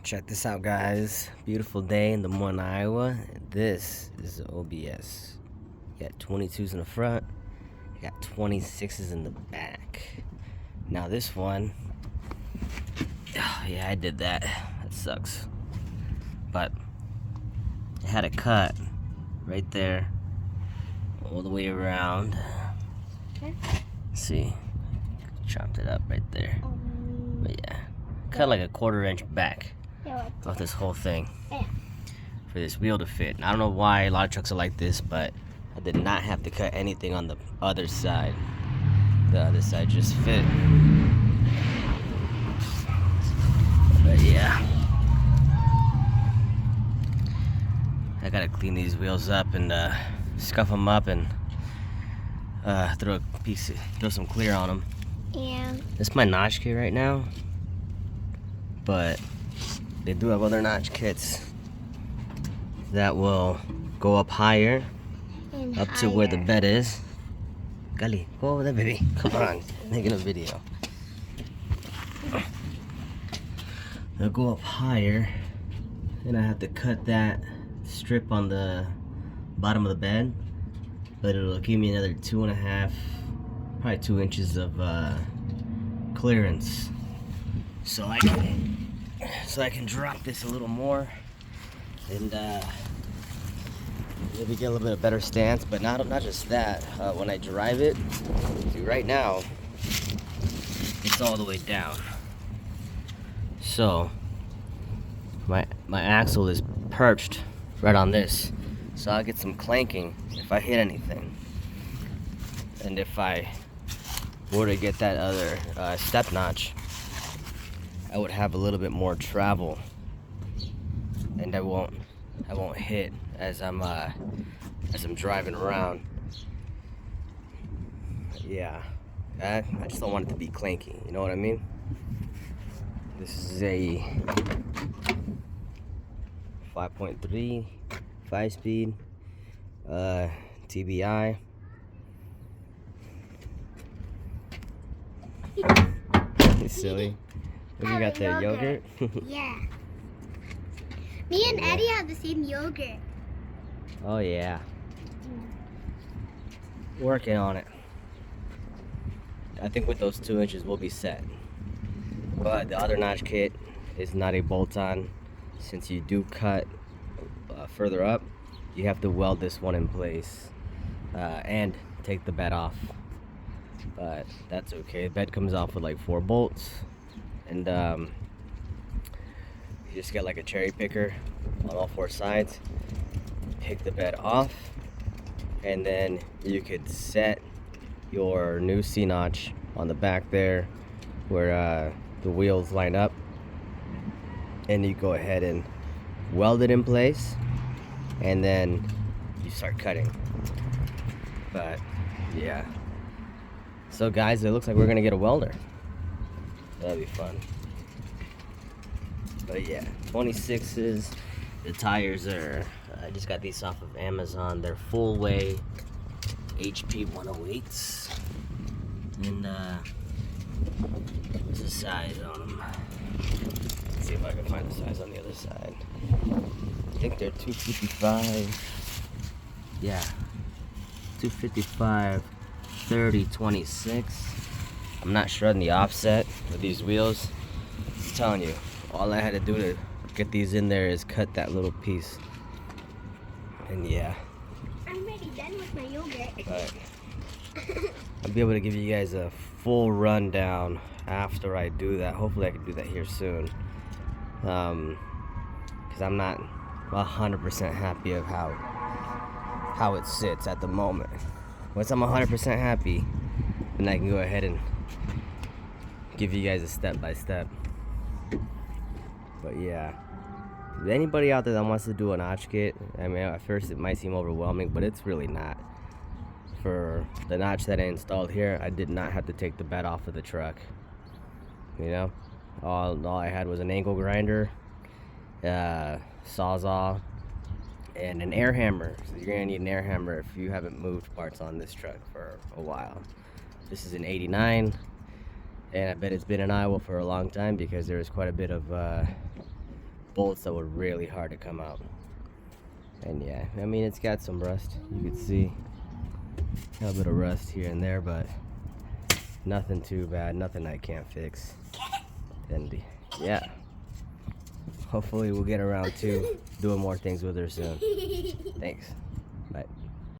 Check this out, guys. Beautiful day in Des Moines, Iowa. This is the OBS. You got 22s in the front, you got 26s in the back. Now this one, oh, yeah, I did that. That sucks. But I had a cut right there, all the way around. Okay. See, chopped it up right there. But yeah, cut like a 1/4 inch back off this whole thing for this wheel to fit. And I don't know why a lot of trucks are like this, but I did not have to cut anything on the other side. The other side just fit. But yeah, I gotta clean these wheels up and scuff them up and throw some clear on them. Yeah. This is my notch kit right now, but they do have other notch kits that will go up higher, And up to where the higher. bed is. Gali, go over there, baby. Come on, making a video. They'll go up higher, and I have to cut that strip on the bottom of the bed, but it'll give me another 2.5, probably 2 inches of clearance, so I can drop this a little more and maybe get a little bit of better stance. But not just that. When I drive it, see, right now it's all the way down, so my axle is perched right on this, so I'll get some clanking if I hit anything. And if I were to get that other step notch, I would have a little bit more travel, and I won't hit as I'm driving around. Yeah, I just don't want it to be clanky. You know what I mean? This is a 5.3 5-speed TBI. It's silly. What, you got the yogurt? Yeah. Me and Eddie have the same yogurt. Oh yeah. Working on it. I think with those 2 inches we'll be set. But the other notch kit is not a bolt-on. Since you do cut further up, you have to weld this one in place and take the bed off. But that's okay. The bed comes off with like 4 bolts, and you just get like a cherry picker on all 4 sides, pick the bed off, and then you could set your new C-notch on the back there where the wheels line up, and you go ahead and weld it in place, and then you start cutting. But yeah, so guys, it looks like we're gonna get a welder. That'll be fun. But yeah, 26s. The tires are, I just got these off of Amazon. They're full way HP 108s. And there's a size on them. Let's see if I can find the size on the other side. I think they're 255. Yeah, 255, 30, 26. I'm not sure on the offset with these wheels. I'm telling you, all I had to do to get these in there is cut that little piece. And yeah, I'm already done with my yogurt. but I'll be able to give you guys a full rundown after I do that. Hopefully I can do that here soon, because I'm not 100% happy of how it sits at the moment. Once I'm 100% happy, then I can go ahead and give you guys a step-by-step. But yeah, anybody out there that wants to do a notch kit, I mean, at first it might seem overwhelming, but it's really not. For the notch that I installed here, I did not have to take the bed off of the truck. You know, all I had was an angle grinder, sawzall, and an air hammer. So you're gonna need an air hammer if you haven't moved parts on this truck for a while. This is an 89, and I bet it's been in Iowa for a long time because there was quite a bit of bolts that were really hard to come out. And yeah, I mean, it's got some rust. You can see a little bit of rust here and there, but nothing too bad, nothing I can't fix. And yeah, hopefully we'll get around to doing more things with her soon. Thanks.